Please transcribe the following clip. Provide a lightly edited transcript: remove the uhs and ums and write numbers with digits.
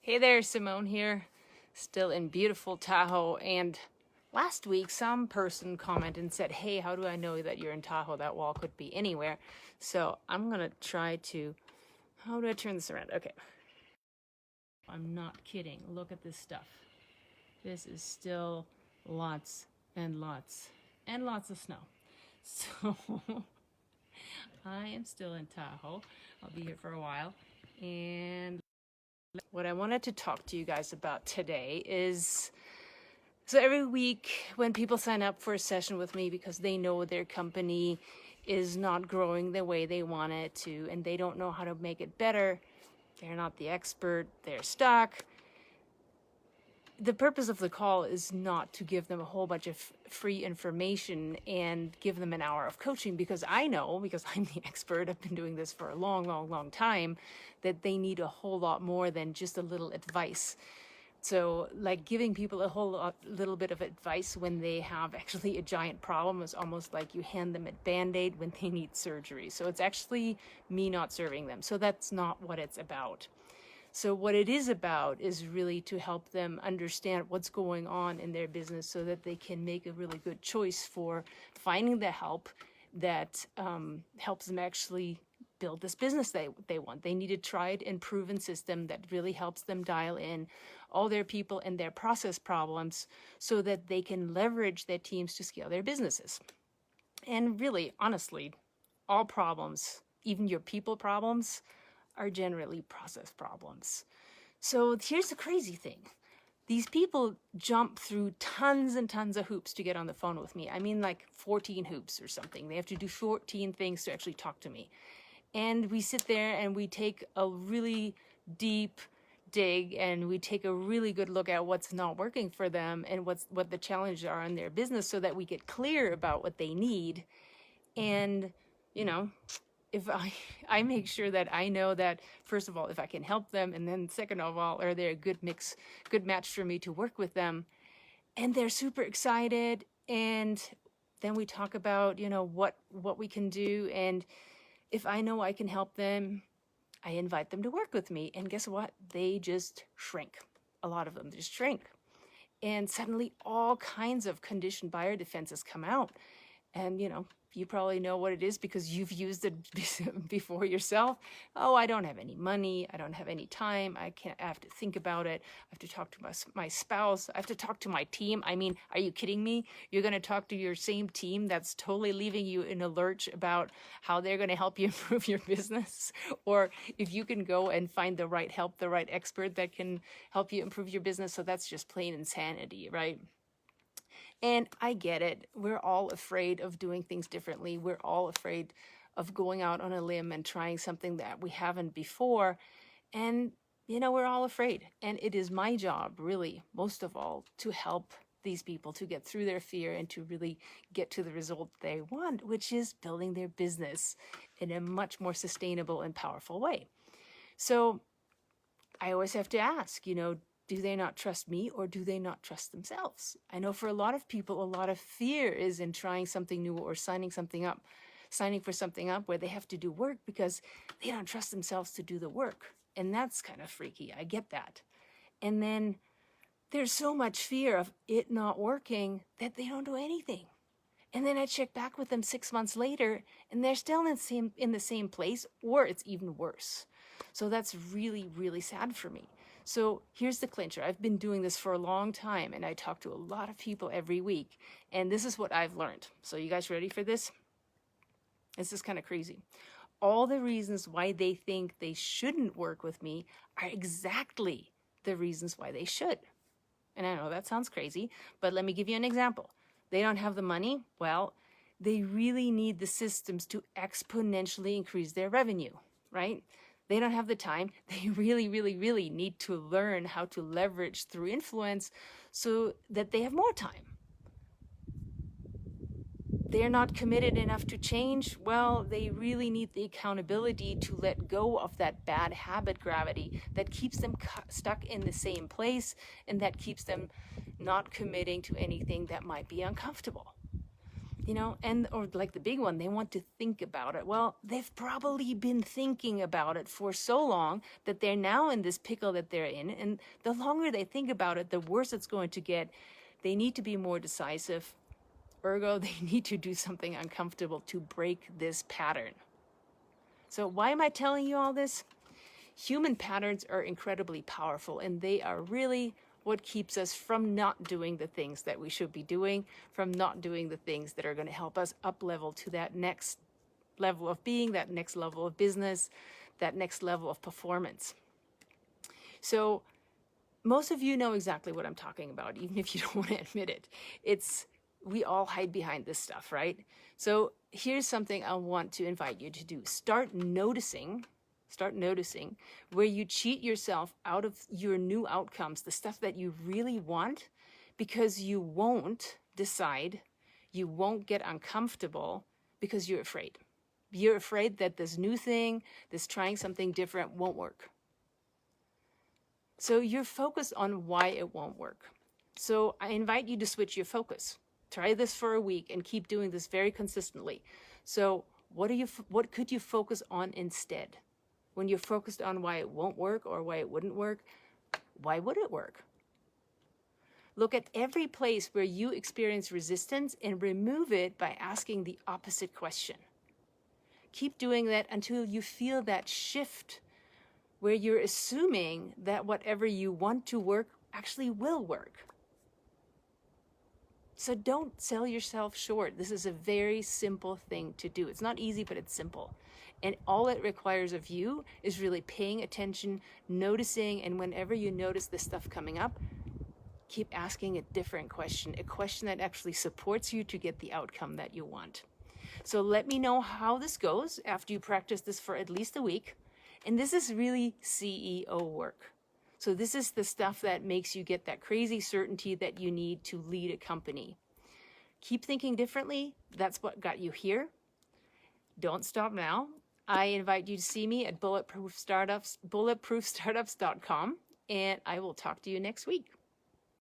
Hey there, Simone here, still in beautiful Tahoe. And last week, some person commented and said, hey, how do I know that you're in Tahoe? That wall could be anywhere. So I'm going to try to, how do I turn this around? Okay. I'm not kidding. Look at this stuff. This is still lots and lots and lots of snow. So I am still in Tahoe. I'll be here for a while. And what I wanted to talk to you guys about today is, so every week when people sign up for a session with me because they know their company is not growing the way they want it to and they don't know how to make it better, they're not the expert, they're stuck. The purpose of the call is not to give them a whole bunch of free information and give them an hour of coaching, because I know, because I'm the expert, I've been doing this for a long time, that they need a whole lot more than just a little advice. So like giving people a little bit of advice when they have actually a giant problem is almost like you hand them a Band-Aid when they need surgery. So it's actually me not serving them. So that's not what it's about. So what it is about is really to help them understand what's going on in their business so that they can make a really good choice for finding the help that helps them actually build this business they want. They need a tried and proven system that really helps them dial in all their people and their process problems so that they can leverage their teams to scale their businesses. And really, honestly, all problems, even your people problems, are generally process problems. So here's the crazy thing. These people jump through tons and tons of hoops to get on the phone with me. I mean, like 14 hoops or something. They have to do 14 things to actually talk to me. And we sit there and we take a really deep dig and we take a really good look at what's not working for them and what the challenges are in their business so that we get clear about what they need. And, you know, if I make sure that I know that, first of all, if I can help them, and then second of all, are they a good match for me to work with them? And they're super excited. And then we talk about, what we can do. And if I know I can help them, I invite them to work with me. And guess what? They just shrink. A lot of them just shrink. And suddenly all kinds of conditioned buyer defenses come out. And, you probably know what it is because you've used it before yourself. Oh, I don't have any money. I don't have any time. I have to think about it. I have to talk to my spouse. I have to talk to my team. I mean, are you kidding me? You're going to talk to your same team that's totally leaving you in a lurch about how they're going to help you improve your business? Or if you can go and find the right help, the right expert that can help you improve your business. So that's just plain insanity, right? And I get it. We're all afraid of doing things differently. We're all afraid of going out on a limb and trying something that we haven't before. And, we're all afraid. And it is my job, really, most of all, to help these people to get through their fear and to really get to the result they want, which is building their business in a much more sustainable and powerful way. So I always have to ask, do they not trust me or do they not trust themselves? I know for a lot of people, a lot of fear is in trying something new or signing for something up where they have to do work because they don't trust themselves to do the work. And that's kind of freaky. I get that. And then there's so much fear of it not working that they don't do anything. And then I check back with them 6 months later and they're still in the same place, or it's even worse. So that's really, really sad for me. So here's the clincher. I've been doing this for a long time and I talk to a lot of people every week. And this is what I've learned. So you guys ready for this? This is kind of crazy. All the reasons why they think they shouldn't work with me are exactly the reasons why they should. And I know that sounds crazy, but let me give you an example. They don't have the money. Well, they really need the systems to exponentially increase their revenue, right? They don't have the time. They really, really, really need to learn how to leverage through influence so that they have more time. They're not committed enough to change. Well, they really need the accountability to let go of that bad habit gravity that keeps them stuck in the same place and that keeps them not committing to anything that might be uncomfortable. you know, and or like the big one, they want to think about it. Well, they've probably been thinking about it for so long that they're now in this pickle that they're in. And the longer they think about it, the worse it's going to get. They need to be more decisive. Ergo, they need to do something uncomfortable to break this pattern. So why am I telling you all this? Human patterns are incredibly powerful, and they are really what keeps us from not doing the things that we should be doing, from not doing the things that are going to help us up level to that next level of being, that next level of business, that next level of performance. So most of you know exactly what I'm talking about, even if you don't want to admit it. We all hide behind this stuff, right? So here's something I want to invite you to do. Start noticing where you cheat yourself out of your new outcomes, the stuff that you really want, because you won't decide, you won't get uncomfortable because you're afraid. You're afraid that this new thing, this trying something different won't work. So you're focused on why it won't work. So I invite you to switch your focus. Try this for a week and keep doing this very consistently. So what could you focus on instead? When you're focused on why it won't work or why it wouldn't work, why would it work? Look at every place where you experience resistance and remove it by asking the opposite question. Keep doing that until you feel that shift where you're assuming that whatever you want to work actually will work. So don't sell yourself short. This is a very simple thing to do. It's not easy, but it's simple. And all it requires of you is really paying attention, noticing, and whenever you notice this stuff coming up, keep asking a different question, a question that actually supports you to get the outcome that you want. So let me know how this goes after you practice this for at least a week. And this is really CEO work. So this is the stuff that makes you get that crazy certainty that you need to lead a company. Keep thinking differently. That's what got you here. Don't stop now. I invite you to see me at bulletproofstartups.com, and I will talk to you next week.